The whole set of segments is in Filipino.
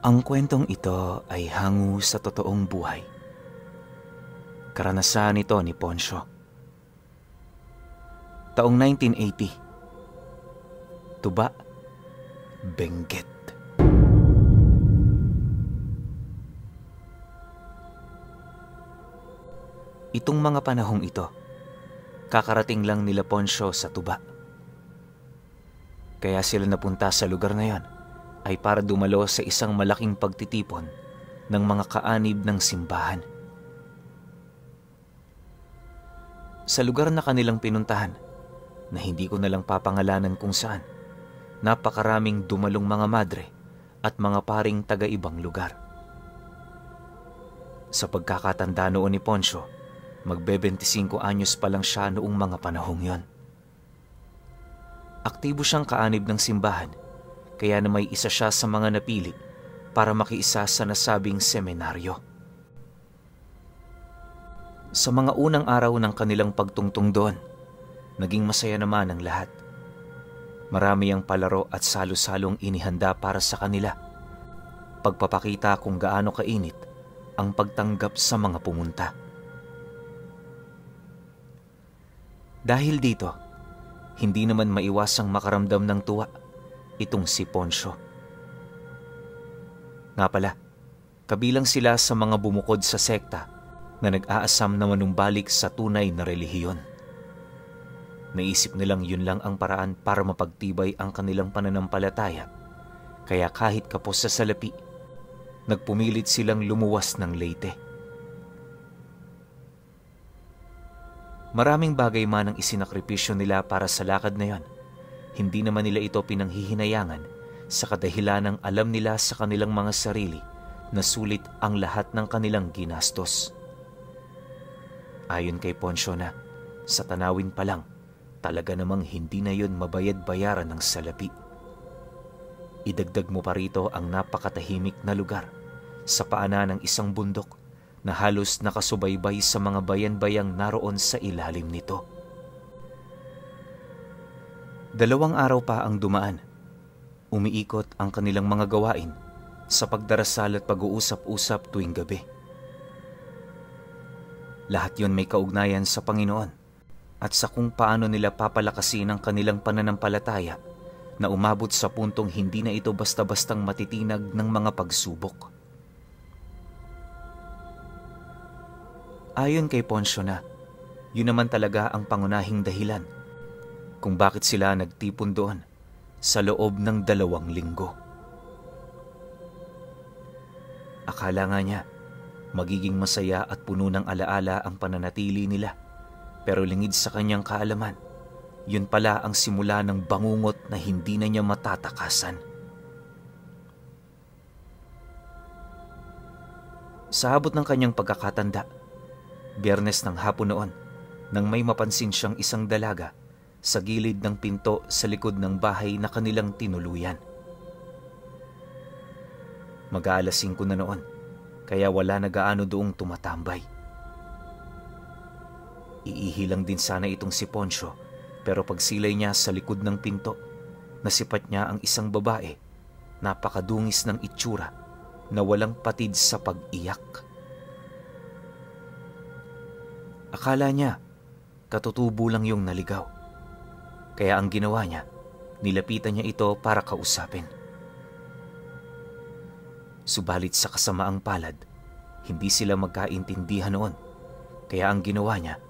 Ang kwentong ito ay hango sa totoong buhay. Karanasan ito ni Poncio. Taong 1980. Tuba, Benguet. Itong mga panahong ito, kakarating lang nila Poncio sa Tuba. Kaya sila napunta sa lugar na yon ay para dumalo sa isang malaking pagtitipon ng mga kaanib ng simbahan. Sa lugar na kanilang pinuntahan, na hindi ko nalang papangalanan kung saan, napakaraming dumalong mga madre at mga paring taga-ibang lugar. Sa pagkakatanda noon ni Poncio, magbe-25 anyos pa lang siya noong mga panahong yon. Aktibo siyang kaanib ng simbahan, kaya na may isa siya sa mga napili para makiisa sa nasabing seminaryo. Sa mga unang araw ng kanilang pagtungtong doon, naging masaya naman ang lahat. Marami ang palaro at salo-salong inihanda para sa kanila. Pagpapakita kung gaano kainit ang pagtanggap sa mga pumunta. Dahil dito, hindi naman maiwasang makaramdam ng tuwa itong si Poncio. Nga pala, kabilang sila sa mga bumukod sa sekta na nag-aasam na manumbalik sa tunay na relihiyon. Naisip nilang yun lang ang paraan para mapagtibay ang kanilang pananampalataya, kaya kahit kapos sa salapi, nagpumilit silang lumuwas ng Leyte. Maraming bagay man ang isinakripisyo nila para sa lakad na yon. Hindi naman nila ito pinanghihinayangan sa kadahilan ng alam nila sa kanilang mga sarili na sulit ang lahat ng kanilang ginastos. Ayon kay Poncio na, sa tanawin pa lang, talaga namang hindi na yon mabayad-bayaran ng salapi. Idagdag mo pa rito ang napakatahimik na lugar sa paanan ng isang bundok na halos nakasubaybay sa mga bayan-bayang naroon sa ilalim nito. 2 araw pa ang dumaan. Umiikot ang kanilang mga gawain sa pagdarasal at pag-uusap-usap tuwing gabi. Lahat yon may kaugnayan sa Panginoon at sa kung paano nila papalakasin ang kanilang pananampalataya na umabot sa puntong hindi na ito basta-bastang matitinag ng mga pagsubok. Ayon kay Poncio na, yun naman talaga ang pangunahing dahilan kung bakit sila nagtipon doon sa loob ng 2 linggo. Akala nga niya, magiging masaya at puno ng alaala ang pananatili nila, pero lingid sa kanyang kaalaman, yun pala ang simula ng bangungot na hindi na niya matatakasan. Sa abot ng kanyang pagkakatanda, Biyernes ng hapon noon, nang may mapansin siyang isang dalaga sa gilid ng pinto sa likod ng bahay na kanilang tinuluyan. Mag-aalas 5 na noon, kaya wala na gaano doong tumatambay. Iihi lang din sana itong si Poncio, pero pagsilay niya sa likod ng pinto, nasipat niya ang isang babae, napakadungis ng itsura, na walang patid sa pag-iyak. Akala niya, katutubo lang yung naligaw. Kaya ang ginawa niya, nilapitan niya ito para kausapin. Subalit sa kasamaang palad, hindi sila magkaintindihan noon. Kaya ang ginawa niya,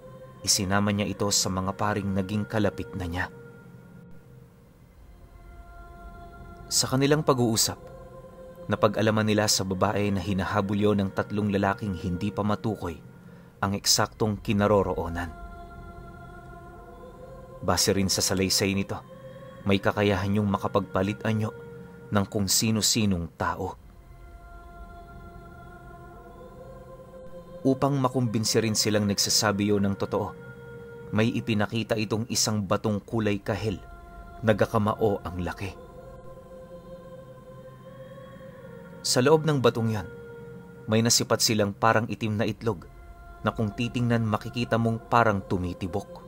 isinama niya ito sa mga paring naging kalapit na niya. Sa kanilang pag-uusap, napag-alaman nila sa babae na hinahabulyo ng 3 lalaking hindi pa matukoy ang eksaktong kinaroroonan. Base rin sa salaysay nito, may kakayahan yung makapagpalit anyo ng kung sino-sinong tao. Upang makumbinsi rin silang nagsasabi yun ng totoo, may ipinakita itong isang batong kulay kahel, nagakamao ang laki. Sa loob ng batong yan, may nasipat silang parang itim na itlog na kung titingnan makikita mong parang tumitibok.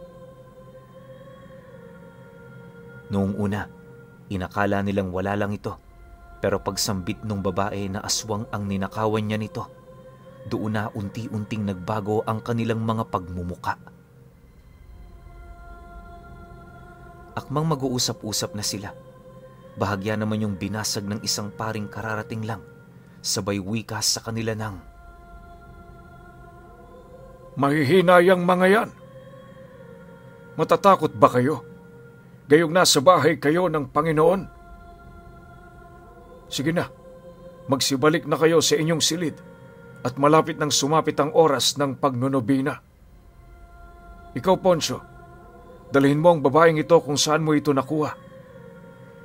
Noong una, inakala nilang wala lang ito, Pero pagsambit ng babae na aswang ang ninakawan niya nito, doon na unti-unting nagbago ang kanilang mga pagmumuka. Akmang mag-uusap-usap na sila, bahagya naman yung binasag ng isang paring kararating lang, sabay wika sa kanila ng, "Mahihina yang mga yan. Matatakot ba kayo? Gayong nasa bahay kayo ng Panginoon? Sige na, magsibalik na kayo sa inyong silid at malapit nang sumapit ang oras ng pagnonobina. Ikaw, Poncio, dalhin mo ang babaeng ito kung saan mo ito nakuha.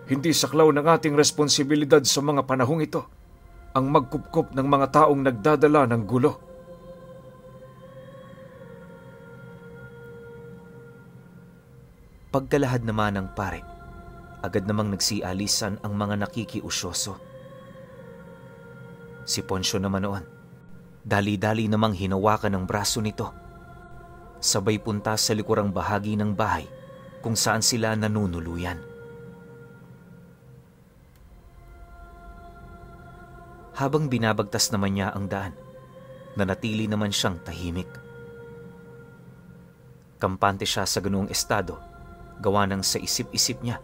Hindi saklaw ng ating responsibilidad sa mga panahong ito ang magkupkop ng mga taong nagdadala ng gulo." Pagkalahad naman ng pare, agad namang nagsialisan ang mga nakikiusyoso. Si Poncio naman noon, dali-dali namang hinawakan ng braso nito. Sabay punta sa likurang bahagi ng bahay kung saan sila nanunuluyan. Habang binabagtas naman niya ang daan, nanatili naman siyang tahimik. Kampante siya sa ganoong estado, gawa ng sa isip-isip niya,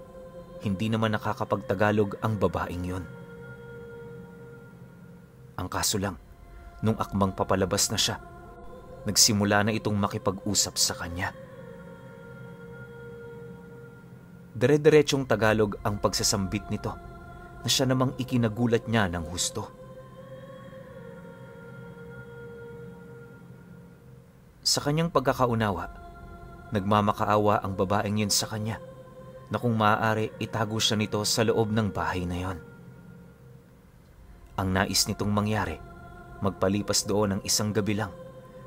hindi naman nakakapagtagalog ang babaeng yon. Ang kaso lang, nung akmang papalabas na siya, nagsimula na itong makipag-usap sa kanya. Dire-diretsong Tagalog ang pagsasambit nito, na siya namang ikinagulat niya ng husto. Sa kanyang pagkakaunawa, nagmamakaawa ang babaeng yun sa kanya na kung maaari itago siya nito sa loob ng bahay na yon. Ang nais nitong mangyari, magpalipas doon ng isang gabi lang,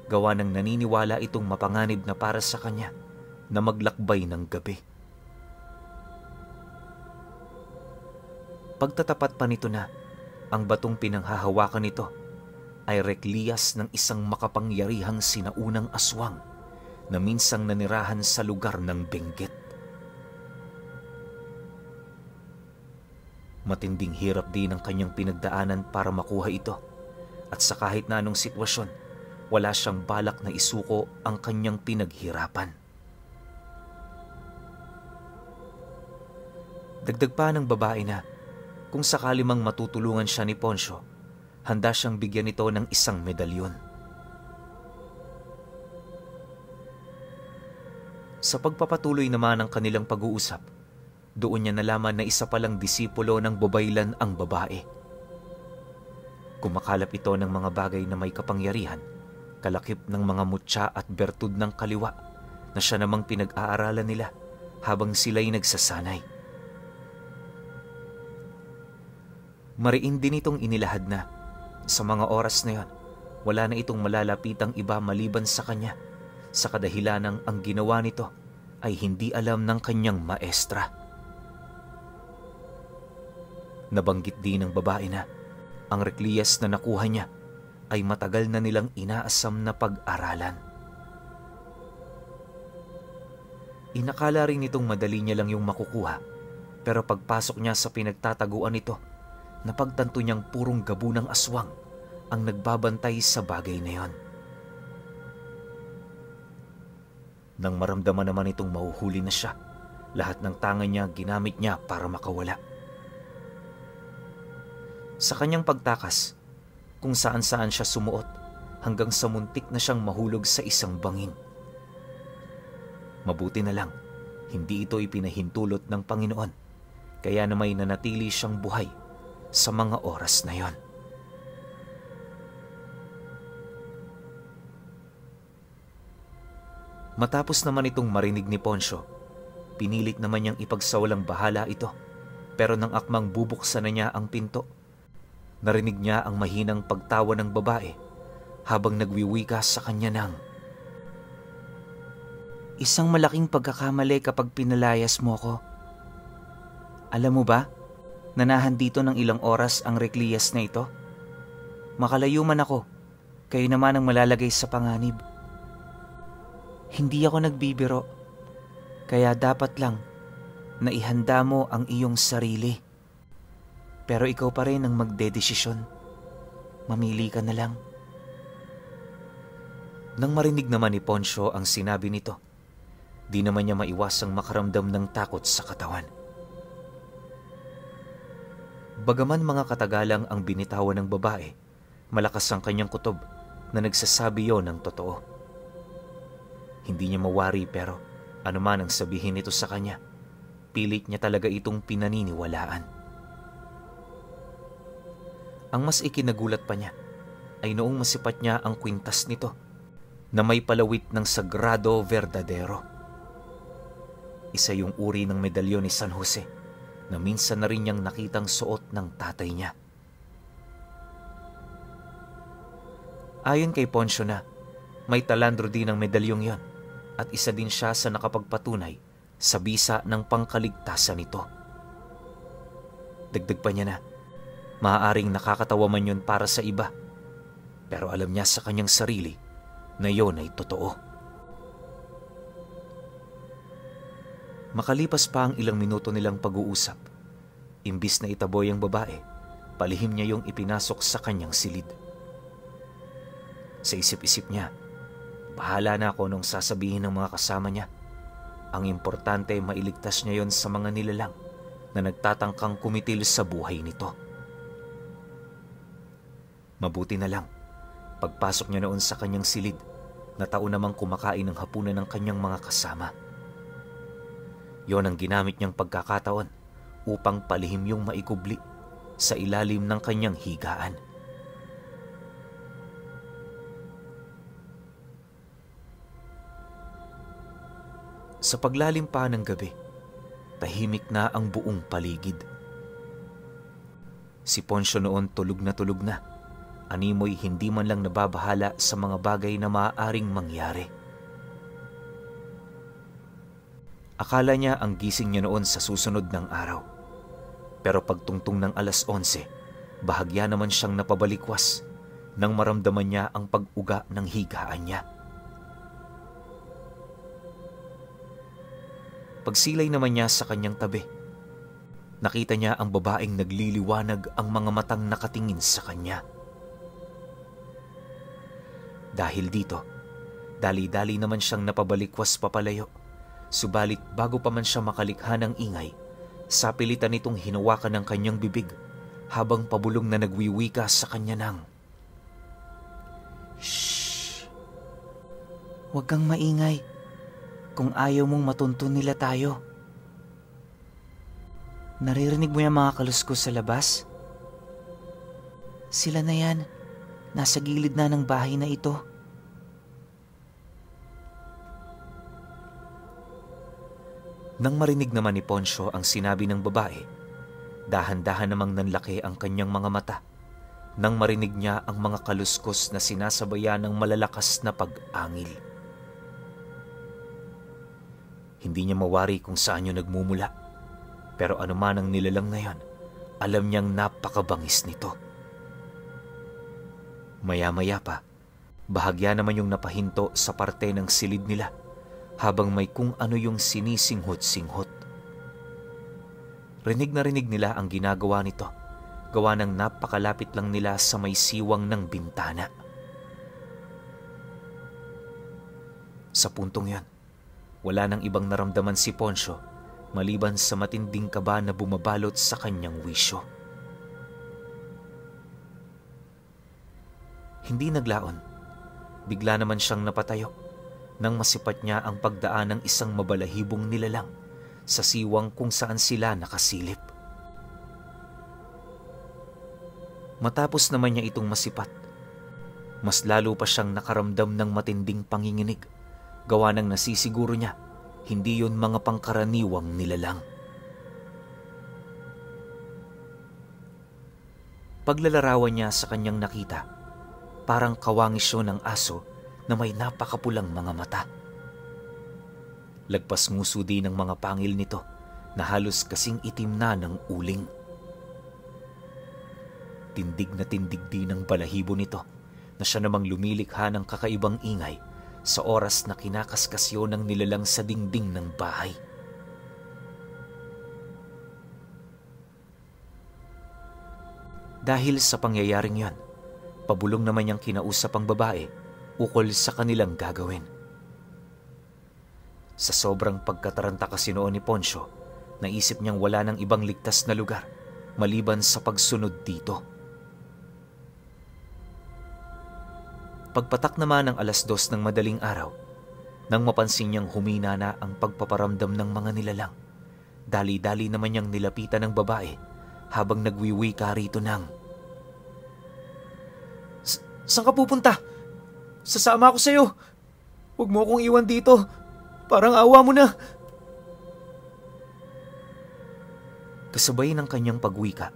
gawa ng naniniwala itong mapanganib na para sa kanya na maglakbay ng gabi. Pagtatapat pa nito na ang batong pinanghahawakan nito ay rekliyas ng isang makapangyarihang sinaunang aswang na minsang nanirahan sa lugar ng Benguet. Matinding hirap din ang kanyang pinagdaanan para makuha ito, at sa kahit na anong sitwasyon, wala siyang balak na isuko ang kanyang pinaghirapan. Dagdag pa ng babae na kung sakali mang matutulungan siya ni Poncio, handa siyang bigyan nito ng isang medalyon. Sa pagpapatuloy naman ng kanilang pag-uusap, doon niya nalaman na isa palang disipulo ng Bobaylan ang babae. Kumakalap ito ng mga bagay na may kapangyarihan, kalakip ng mga mutya at bertud ng kaliwa na siya namang pinag-aaralan nila habang sila'y nagsasanay. Mariin din itong inilahad na sa mga oras na yon, wala na itong malalapitang iba maliban sa kanya, sa kadahilanang ang ginawa nito ay hindi alam ng kanyang maestra. Nabanggit din ng babae na ang rekliyas na nakuha niya ay matagal na nilang inaasam na pag-aralan. Inakala rin itong madali niya lang yung makukuha, pero pagpasok niya sa pinagtataguan nito, napagtanto niyang purong gabo ng aswang ang nagbabantay sa bagay na yon. Nang maramdaman naman itong mahuhuli na siya, lahat ng tangan niya ginamit niya para makawala. Sa kanyang pagtakas, kung saan-saan siya sumuot hanggang sa muntik na siyang mahulog sa isang bangin. Mabuti na lang, hindi ito ipinahintulot ng Panginoon, kaya na may nanatili siyang buhay sa mga oras na yon. Matapos naman itong marinig ni Poncio, pinilit naman niyang ipagsawalang bahala ito, pero nang akmang bubuksan na niya ang pinto, narinig niya ang mahinang pagtawa ng babae habang nagwiwika sa kanya ng, "Isang malaking pagkakamali kapag pinalayas mo ko. Alam mo ba, nanahan dito ng ilang oras ang rekliyas na ito? Makalayo man ako, kayo naman ang malalagay sa panganib. Hindi ako nagbibiro, kaya dapat lang na ihanda mo ang iyong sarili." Pero ikaw pa rin ang magdedesisyon. Mamili ka na lang. Nang marinig naman ni Poncio ang sinabi nito, di naman niya maiwasang makaramdam ng takot sa katawan. Bagaman mga katagalang ang binitawan ng babae, malakas ang kanyang kutob na nagsasabi yon ng totoo. Hindi niya mawari pero anuman ang sabihin nito sa kanya, pilit niya talaga itong pinaniniwalaan. Ang mas ikinagulat pa niya ay noong masipat niya ang kwintas nito na may palawit ng Sagrado Verdadero. Isa yung uri ng medalyon ni San Jose na minsan na rin niyang nakitang suot ng tatay niya. Ayon kay Poncio na may talandro din ang medalyong yon at isa din siya sa nakapagpatunay sa bisa ng pangkaligtasan nito. Dagdag pa niya na maaaring nakakatawa man yun para sa iba, pero alam niya sa kanyang sarili na yon ay totoo. Makalipas pa ang ilang minuto nilang pag-uusap, imbis na itaboy ang babae, palihim niya yung ipinasok sa kanyang silid. Sa isip-isip niya, bahala na ako nung sasabihin ng mga kasama niya. Ang importante ay mailigtas niya yon sa mga nilalang na nagtatangkang kumitil sa buhay nito. Mabuti na lang, pagpasok niya noon sa kanyang silid, natao namang kumakain ng hapunan ng kanyang mga kasama. Yon ang ginamit niyang pagkakataon upang palihim yung maikubli sa ilalim ng kanyang higaan. Sa paglalim pa ng gabi, tahimik na ang buong paligid. Si Poncio noon tulog na. Animoy hindi man lang nababahala sa mga bagay na maaaring mangyari. Akala niya ang gising niya noon sa susunod ng araw. Pero pagtungtong ng alas 11, bahagya naman siyang napabalikwas nang maramdaman niya ang pag-uga ng higaan niya. Pagsilay naman niya sa kanyang tabi, nakita niya ang babaeng nagliliwanag ang mga matang nakatingin sa kanya. Dahil dito, dali-dali naman siyang napabalikwas papalayo. Subalit bago pa man siya makalikha ng ingay, sapilitan nitong hinawakan ng kanyang bibig habang pabulong na nagwiwika sa kanya ng, "Shh! Huwag kang maingay kung ayaw mong matuntun nila tayo. Naririnig mo yung mga kaluskos sa labas? Sila na yan. Nasa gilid na ng bahay na ito." Nang marinig naman ni Poncio ang sinabi ng babae, dahan-dahan namang nanlaki ang kanyang mga mata nang marinig niya ang mga kaluskos na sinasabayan ng malalakas na pag-angil. Hindi niya mawari kung saan yun nagmumula, pero anuman ang nilalang na yon, alam niyang napakabangis nito. Maya-maya pa, bahagya naman yung napahinto sa parte ng silid nila habang may kung ano yung sinisinghot-singhot. Rinig na rinig nila ang ginagawa nito, gawa ng napakalapit lang nila sa may siwang ng bintana. Sa puntong yon, wala nang ibang naramdaman si Poncio maliban sa matinding kaba na bumabalot sa kanyang wisyo. Hindi naglaon, bigla naman siyang napatayo nang masipat niya ang pagdaan ng isang mabalahibong nilalang sa siwang kung saan sila nakasilip. Matapos naman niya itong masipat, mas lalo pa siyang nakaramdam ng matinding panginginig, gawa ng nasisiguro niya hindi yun mga pangkaraniwang nilalang. Paglalarawan niya sa kanyang nakita, parang kawangis yun ng aso na may napakapulang mga mata. Lagpas nguso din ng mga pangil nito na halos kasing itim na ng uling. Tindig na tindig din ang balahibo nito na siya namang lumilikha ng kakaibang ingay sa oras na kinakaskasyo ng nilalang sa dingding ng bahay. Dahil sa pangyayaring yon, pabulong naman niyang kinausap ang babae ukol sa kanilang gagawin. Sa sobrang pagkataranta kasi noon ni Poncio, naisip niyang wala nang ibang ligtas na lugar maliban sa pagsunod dito. Pagpatak naman ng 2:00 ng madaling araw, nang mapansin niyang humina na ang pagpaparamdam ng mga nilalang, dali-dali naman niyang nilapitan ng babae habang nagwiwika rito ng, "Saan ka pupunta? Sasama ako sa'yo. Huwag mo akong iwan dito. Parang awa mo na." Kasabay ng kanyang pagwika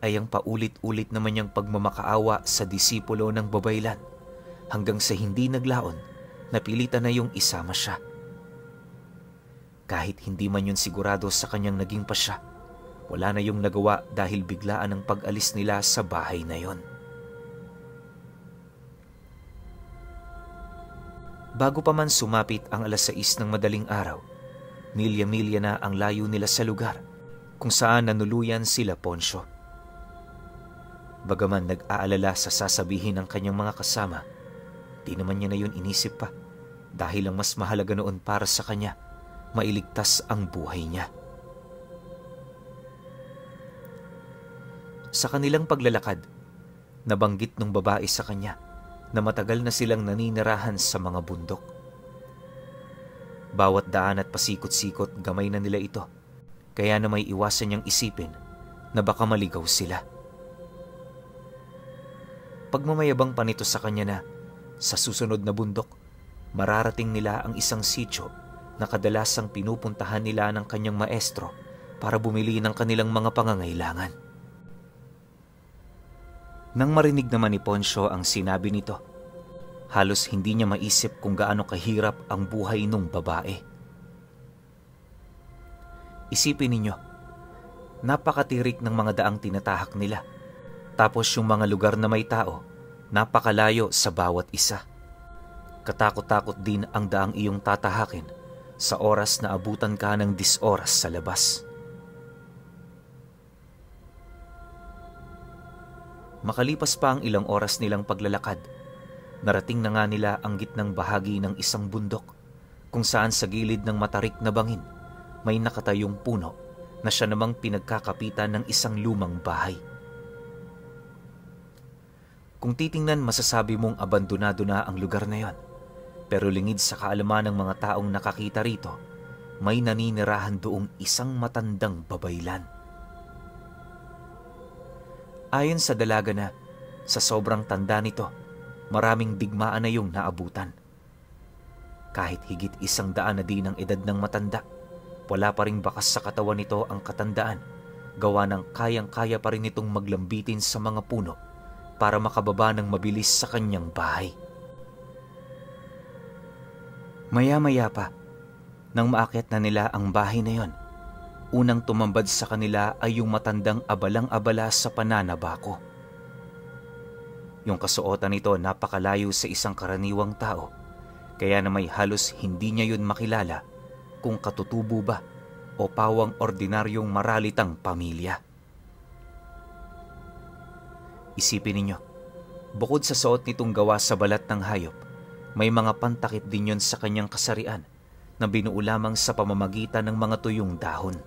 ay ang paulit-ulit naman niyang pagmamakaawa sa disipulo ng babaylan, hanggang sa hindi naglaon, napilitan na yung isama siya. Kahit hindi man yun sigurado sa kanyang naging pasya, wala na yung nagawa dahil biglaan ang pag-alis nila sa bahay na yon. Bago pa man sumapit ang 6:00 ng madaling araw, milya-milya na ang layo nila sa lugar kung saan nanuluyan sila Poncio. Bagaman nag-aalala sa sasabihin ng kanyang mga kasama, di naman niya na yun inisip pa dahil ang mas mahalaga noon para sa kanya, mailigtas ang buhay niya. Sa kanilang paglalakad, nabanggit ng babae sa kanya na matagal na silang naninirahan sa mga bundok. Bawat daan at pasikot-sikot gamay na nila ito, kaya na may iwasan niyang isipin na baka maligaw sila. Pagmamayabang pa nito sa kanya na sa susunod na bundok, mararating nila ang isang sitio na kadalasang pinupuntahan nila ng kanyang maestro para bumili ng kanilang mga pangangailangan. Nang marinig naman ni Poncio ang sinabi nito, halos hindi niya maisip kung gaano kahirap ang buhay nung babae. Isipin ninyo, napakatirik ng mga daang tinatahak nila, tapos yung mga lugar na may tao, napakalayo sa bawat isa. Katakot-takot din ang daang iyong tatahakin sa oras na abutan ka ng 10 oras sa labas. Makalipas pa ang ilang oras nilang paglalakad, narating na nga nila ang gitnang bahagi ng isang bundok kung saan sa gilid ng matarik na bangin may nakatayong puno na siya namang pinagkakapitan ng isang lumang bahay. Kung titingnan, masasabi mong abandonado na ang lugar na yon, pero lingid sa kaalaman ng mga taong nakakita rito, may naninirahan doong isang matandang babaylan. Ayon sa dalaga na, sa sobrang tanda nito, maraming digmaan na yung naabutan. Kahit higit 100 na din ang edad ng matanda, wala pa ring bakas sa katawan nito ang katandaan, gawa ng kayang-kaya pa rin itong maglambitin sa mga puno para makababa ng mabilis sa kanyang bahay. Maya-maya pa, nang maakyat na nila ang bahay na yon, unang tumambad sa kanila ay yung matandang abalang-abala sa pananabako. Yung kasuotan nito napakalayo sa isang karaniwang tao, kaya na may halos hindi niya yun makilala kung katutubo ba o pawang ordinaryong maralitang pamilya. Isipin ninyo, bukod sa suot nitong gawa sa balat ng hayop, may mga pantakip din yun sa kanyang kasarian na binuo lamang sa pamamagitan ng mga tuyong dahon.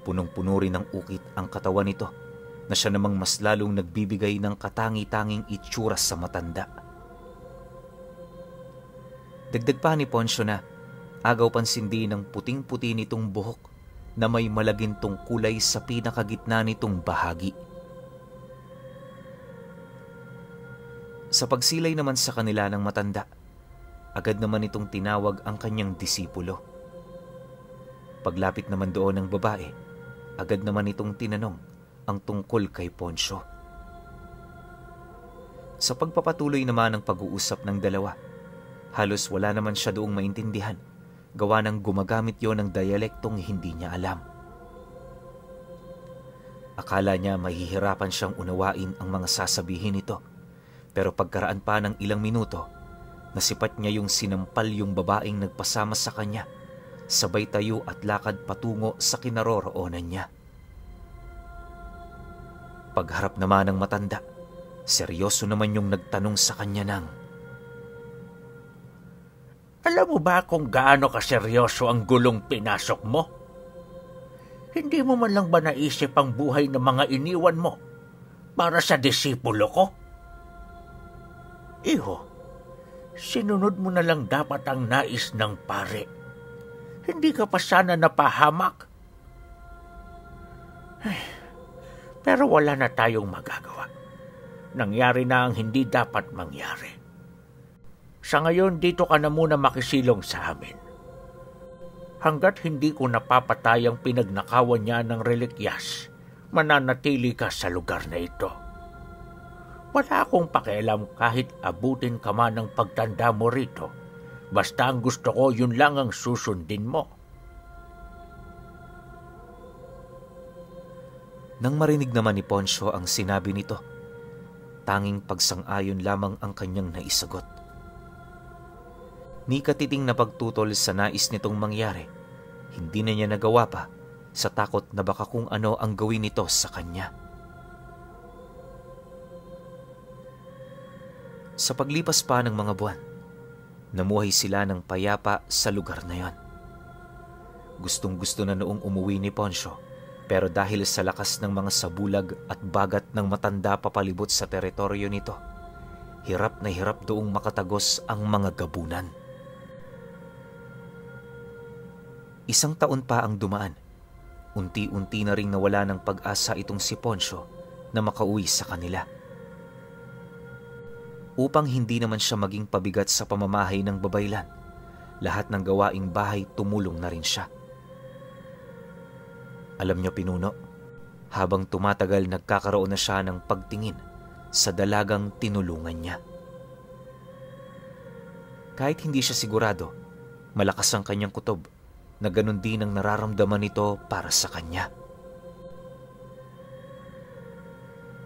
Punong-puno rin ng ukit ang katawan nito na siya namang mas lalong nagbibigay ng katangi-tanging itsura sa matanda. Dagdag pa ni Poncio na agaw pansin din ng puting-puti nitong buhok na may malagintong kulay sa pinakagitna nitong bahagi. Sa pagsilay naman sa kanila ng matanda, agad naman itong tinawag ang kanyang disipulo. Paglapit naman doon ng babae, agad naman itong tinanong ang tungkol kay Poncio. Sa pagpapatuloy naman ng pag-uusap ng dalawa, halos wala naman siya doong maintindihan, gawa ng gumagamit yon ng dialektong hindi niya alam. Akala niya mahihirapan siyang unawain ang mga sasabihin nito, pero pagkaraan pa ng ilang minuto, nasipat niya yung sinampal yung babaeng nagpasama sa kanya, sabay tayo at lakad patungo sa kinaroroonan niya. Pagharap naman ng matanda, seryoso naman yung nagtanong sa kanya ng, Alam mo ba kung gaano kaseryoso ang gulong pinasok mo? Hindi mo man lang ba naisip ang buhay ng mga iniwan mo para sa disipulo ko? Iho, sinunod mo na lang dapat ang nais ng pare. Hindi ka pa sana napahamak. Pero wala na tayong magagawa. Nangyari na ang hindi dapat mangyari. Sa ngayon, dito ka na muna makisilong sa amin. Hanggat hindi ko napapatay ang pinagnakawan niya ng relikyas, mananatili ka sa lugar na ito. Wala akong pakialam kahit abutin ka man ng pagtanda mo rito. Basta ang gusto ko, yun lang ang susundin mo. Nang marinig naman ni Poncio ang sinabi nito, tanging pagsang-ayon lamang ang kanyang naisagot. Ni katiting na pagtutol sa nais nitong mangyari, hindi na niya nagawa pa sa takot na baka kung ano ang gawin nito sa kanya. Sa paglipas pa ng mga buwan, namuhay sila ng payapa sa lugar na yon. Gustong-gusto na noong umuwi ni Poncio, pero dahil sa lakas ng mga sabulag at bagat ng matanda papalibot sa teritoryo nito, hirap na hirap doong makatagos ang mga gabunan. Isang taon pa ang dumaan. Unti-unti na ring nawala ng pag-asa itong si Poncio na makauwi sa kanila. Upang hindi naman siya maging pabigat sa pamamahay ng babaylan, lahat ng gawaing bahay tumulong na rin siya. Alam niyo, Pinuno, habang tumatagal nagkakaroon na siya ng pagtingin sa dalagang tinulungan niya. Kahit hindi siya sigurado, malakas ang kanyang kutob na ganun din ang nararamdaman nito para sa kanya.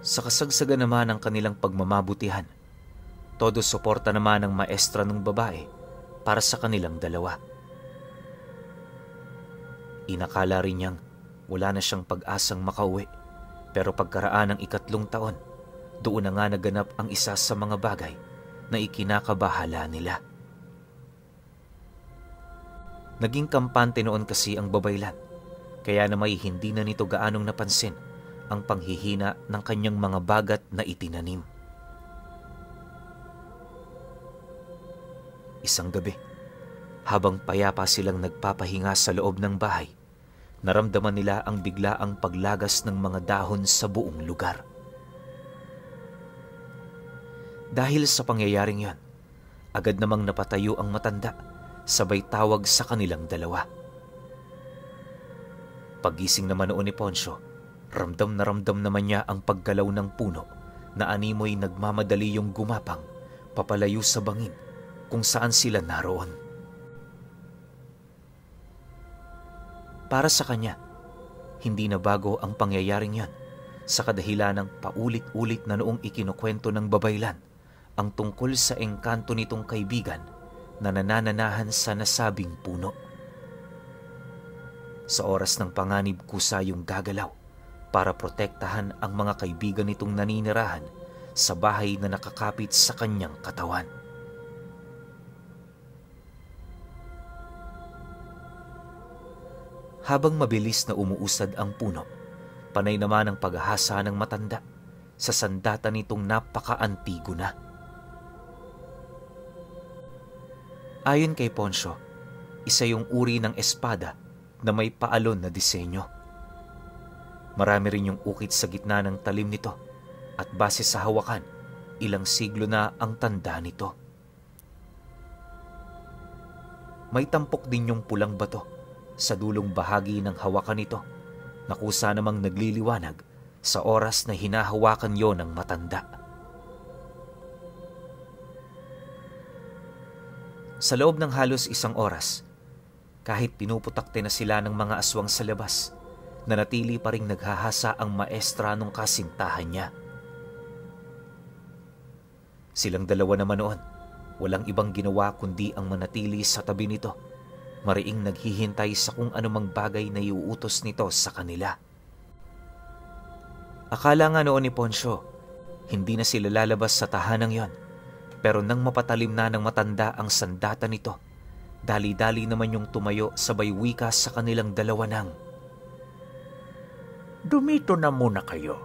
Sa kasagsagan naman ng kanilang pagmamabutihan, todo suporta naman ng maestra ng babae para sa kanilang dalawa. Inakala rin niyang wala na siyang pag-asang makauwi, pero pagkaraan ng 3 taon, doon na nga naganap ang isa sa mga bagay na ikinakabahala nila. Naging kampante noon kasi ang babaylan, kaya na may hindi na nito gaanong napansin ang panghihina ng kanyang mga bagat na itinanim. Isang gabi, habang payapa silang nagpapahinga sa loob ng bahay, naramdaman nila ang biglaang paglagas ng mga dahon sa buong lugar. Dahil sa pangyayaring yon, agad namang napatayo ang matanda, sabay tawag sa kanilang dalawa. Pagising naman noon ni Poncio, ramdam naman niya ang paggalaw ng puno na animoy nagmamadali yung gumapang papalayo sa bangin kung saan sila naroon. Para sa kanya, hindi na bago ang pangyayaring yan sa kadahilan ng paulit-ulit na noong ikinukwento ng babaylan ang tungkol sa engkanto nitong kaibigan na nanananahan sa nasabing puno. Sa oras ng panganib, kusa yung gagalaw para protektahan ang mga kaibigan nitong naninirahan sa bahay na nakakapit sa kanyang katawan. Habang mabilis na umuusad ang puno, panay naman ang paghahasa ng matanda sa sandata nitong napaka-antigo na. Ayon kay Poncio, isa yung uri ng espada na may paalon na disenyo. Marami rin yung ukit sa gitna ng talim nito at base sa hawakan, ilang siglo na ang tanda nito. May tampok din yung pulang bato sa dulong bahagi ng hawakan nito na kusa namang nagliliwanag sa oras na hinahawakan yon ng matanda. Sa loob ng halos 1 oras, kahit pinuputakte na sila ng mga aswang sa labas, nanatili pa ring naghahasa ang maestra nung kasintahan niya. Silang dalawa naman noon, walang ibang ginawa kundi ang manatili sa tabi nito, mariing naghihintay sa kung anumang bagay na iuutos nito sa kanila. Akala nga noon ni Poncio, hindi na sila lalabas sa tahanang yon. Pero nang mapatalim na ng matanda ang sandata nito, dali-dali naman yung tumayo sabay wika sa kanilang dalawa nang, "Dumito na muna kayo.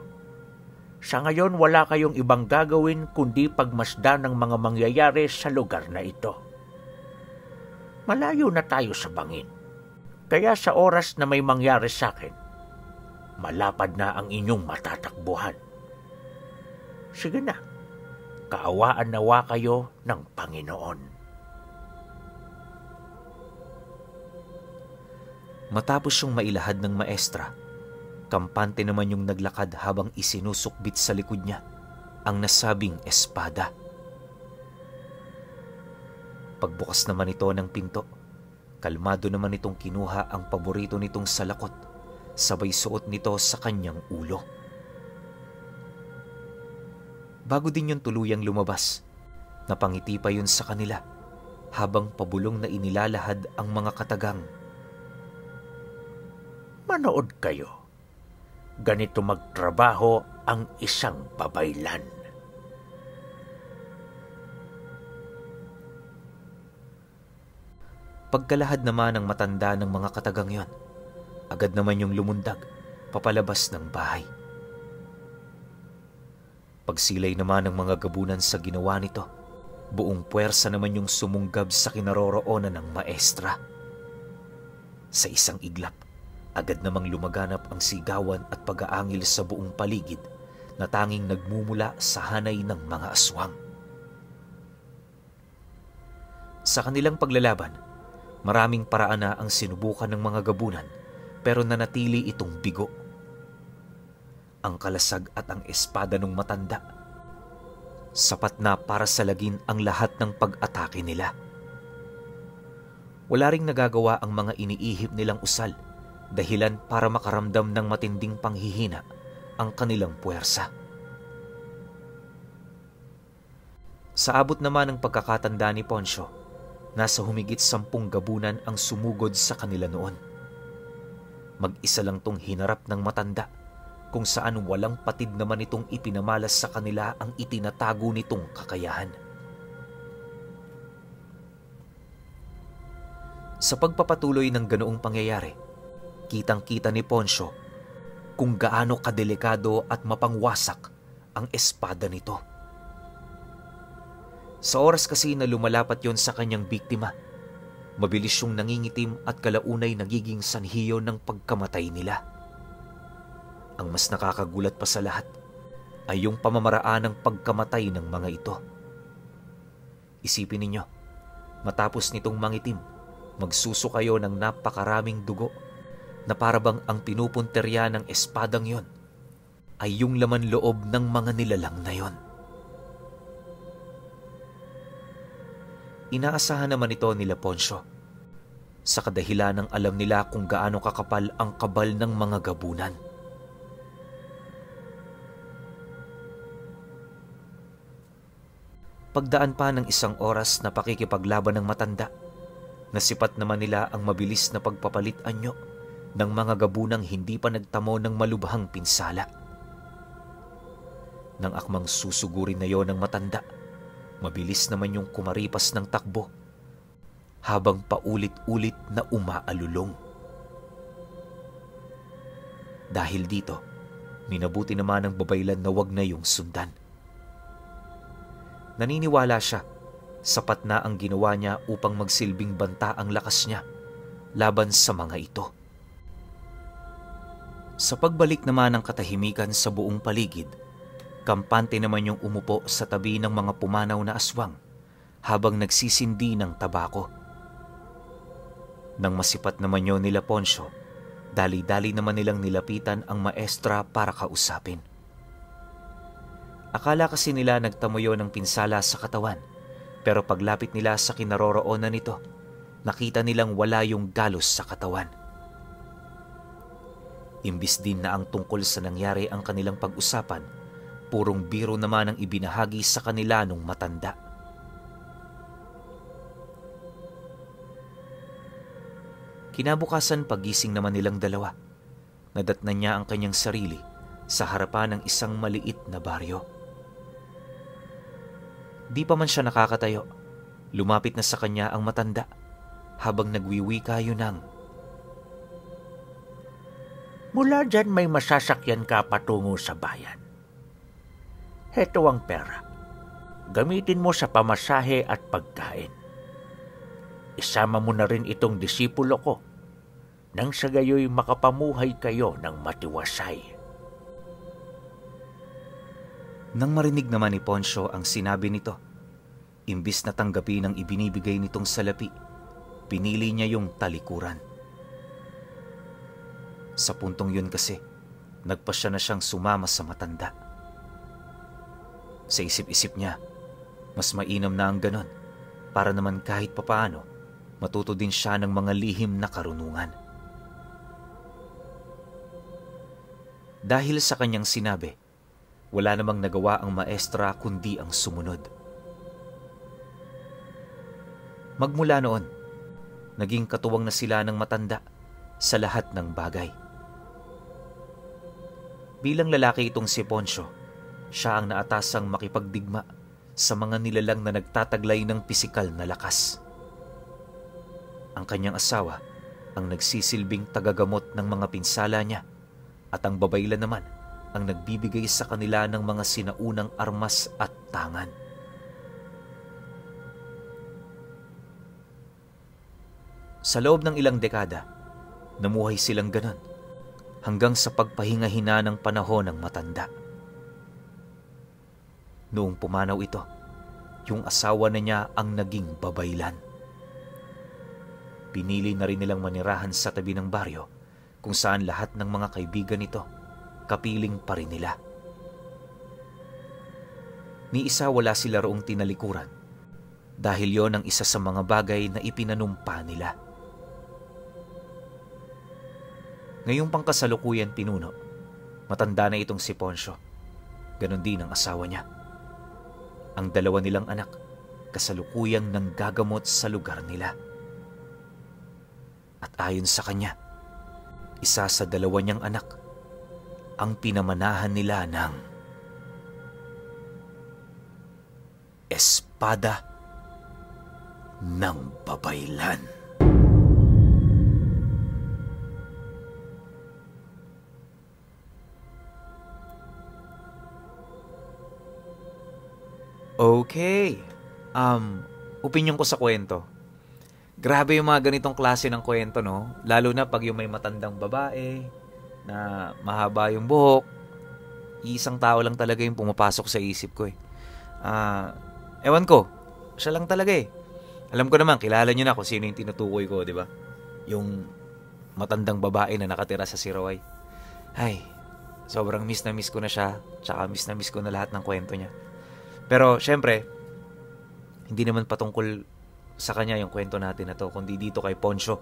Sa ngayon wala kayong ibang gagawin kundi pagmasdan ng mga mangyayari sa lugar na ito. Malayo na tayo sa bangin. Kaya sa oras na may mangyari sa akin, malapad na ang inyong matatakbuhan. Sige na, kaawaan nawa kayo ng Panginoon." Matapos yung mailahad ng maestra, kampante naman yung naglakad habang isinusukbit sa likod niya ang nasabing espada. Pagbukas naman ito ng pinto, kalmado naman itong kinuha ang paborito nitong salakot, sabay suot nito sa kanyang ulo. Bago din yung tuluyang lumabas, napangiti pa yun sa kanila habang pabulong na inilalahad ang mga katagang, "Manood kayo. Ganito magtrabaho ang isang babaylan." Pagkalahad naman ng matanda ng mga katagang yon, agad naman yung lumundag, papalabas ng bahay. Pagsilay naman ng mga gabunan sa ginawa nito, buong puwersa naman yung sumunggab sa kinaroroonan ng maestra. Sa isang iglap, agad namang lumaganap ang sigawan at pag-aangil sa buong paligid na tanging nagmumula sa hanay ng mga aswang. Sa kanilang paglalaban, maraming paraan na ang sinubukan ng mga gabunan pero nanatili itong bigo. Ang kalasag at ang espada ng matanda, sapat na para salagin ang lahat ng pag-atake nila. Wala ring nagagawa ang mga iniihip nilang usal, dahilan para makaramdam ng matinding panghihina ang kanilang puwersa. Sa abot naman ng pagkakatanda ni Poncio, nasa humigit 10 gabunan ang sumugod sa kanila noon. Mag-isa lang tong hinarap ng matanda, kung saan walang patid naman itong ipinamalas sa kanila ang itinatago nitong kakayahan. Sa pagpapatuloy ng ganoong pangyayari, kitang-kita ni Poncio kung gaano kadelikado at mapangwasak ang espada nito. Sa oras kasi na lumalapat yon sa kanyang biktima, mabilis yung nangingitim at kalaunay nagiging sanhiyo ng pagkamatay nila. Ang mas nakakagulat pa sa lahat ay yung pamamaraan ng pagkamatay ng mga ito. Isipin ninyo, matapos nitong mangitim, magsusukayo ng napakaraming dugo na parabang ang pinupunterya ng espadang yon ay yung laman loob ng mga nilalang na yon. Inaasahan naman ito nila Poncio, sa kadahilan ng alam nila kung gaano kakapal ang kabal ng mga gabunan. Pagdaan pa ng 1 oras na pakikipaglaban ng matanda, nasipat naman nila ang mabilis na pagpapalit anyo ng mga gabunang hindi pa nagtamo ng malubhang pinsala. Nang akmang susugurin na yon ng matanda, mabilis naman yung kumaripas ng takbo habang paulit-ulit na umaalulong. Dahil dito, minabuti naman ng babaylan na wag na yung sundan. Naniniwala siya, sapat na ang ginawa niya upang magsilbing banta ang lakas niya laban sa mga ito. Sa pagbalik naman ng katahimikan sa buong paligid, kampante naman yung umupo sa tabi ng mga pumanaw na aswang habang nagsisindi ng tabako. Nang masipat naman yun nila Poncio, dali-dali naman nilang nilapitan ang maestra para kausapin. Akala kasi nila nagtamo yun ng pinsala sa katawan, pero paglapit nila sa kinaroroonan nito, nakita nilang wala yung galos sa katawan. Imbis din na ang tungkol sa nangyari ang kanilang pag-usapan, purong biro naman ang ibinahagi sa kanila nung matanda. Kinabukasan pagising naman nilang dalawa, nadatnan niya ang kanyang sarili sa harapan ng isang maliit na baryo. Di pa man siya nakakatayo, lumapit na sa kanya ang matanda habang nagwiwikayo ng, "Mula dyan may masasakyan ka patungo sa bayan. Heto ang pera. Gamitin mo sa pamasahe at pagkain. Isama mo na rin itong disipulo ko nang sa gayoy makapamuhay kayo ng matiwasay." Nang marinig naman ni Poncio ang sinabi nito, imbis na tanggapin ang ibinibigay nitong salapi, pinili niya yung talikuran. Sa puntong yun kasi, nagpasya na siyang sumama sa matanda. Sa isip-isip niya, mas mainam na ang ganon para naman kahit papaano matuto din siya ng mga lihim na karunungan. Dahil sa kanyang sinabi, wala namang nagawa ang maestra kundi ang sumunod. Magmula noon, naging katuwang na sila ng matanda sa lahat ng bagay. Bilang lalaki itong si Poncio, siya ang naatasang makipagdigma sa mga nilalang na nagtataglay ng pisikal na lakas. Ang kanyang asawa ang nagsisilbing tagagamot ng mga pinsala niya at ang babaylan naman ang nagbibigay sa kanila ng mga sinaunang armas at tangan. Sa loob ng ilang dekada, namuhay silang ganon hanggang sa pagpahinga-hina ng panahon ng matanda. Noong pumanaw ito, yung asawa na niya ang naging babaylan. Pinili na rin nilang manirahan sa tabi ng baryo kung saan lahat ng mga kaibigan nito kapiling pa rin nila. Ni isa wala sila roong tinalikuran dahil yon ang isa sa mga bagay na ipinanumpa nila. Ngayong pangkasalukuyan pinuno, matanda na itong si Poncio. Ganon din ang asawa niya. Ang dalawa nilang anak, kasalukuyang nanggagamot sa lugar nila. At ayon sa kanya, isa sa dalawa niyang anak ang pinamanahan nila ng Espada ng Babaylan. Okay. Opinion ko sa kwento. Grabe yung mga ganitong klase ng kwento, no? Lalo na pag yung may matandang babae na mahaba yung buhok. Isang tao lang talaga yung pumapasok sa isip ko eh. Ewan ko, siya lang talaga eh. Alam ko naman, kilala niyo na kung sino yung tinutukoy ko, di ba? Yung matandang babae na nakatira sa Siraway. Ay, sobrang miss na miss ko na siya. Tsaka miss na miss ko na lahat ng kwento niya. Pero syempre, hindi naman patungkol sa kanya yung kwento natin na to, kundi dito kay Poncio.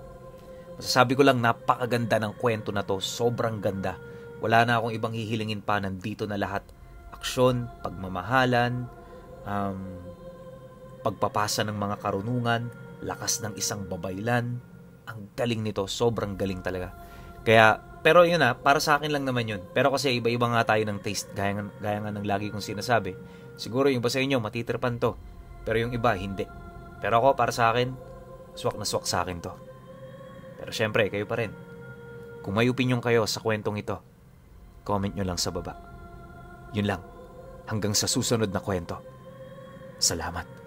Masasabi ko lang, napakaganda ng kwento na to. Sobrang ganda. Wala na akong ibang hihilingin pa. Nandito na lahat. Aksyon, pagmamahalan, pagpapasa ng mga karunungan, lakas ng isang babaylan. Ang galing nito. Sobrang galing talaga. Kaya, pero yun para sa akin lang naman yun. Pero kasi iba-iba nga tayo ng taste. Gaya nga ng lagi kong sinasabi. Siguro yung iba sa inyo, matitirpan to. Pero yung iba, hindi. Pero ako, para sa akin, swak na swak sa akin to. Pero syempre, kayo pa rin. Kung may opinion kayo sa kwentong ito, comment nyo lang sa baba. Yun lang. Hanggang sa susunod na kwento. Salamat.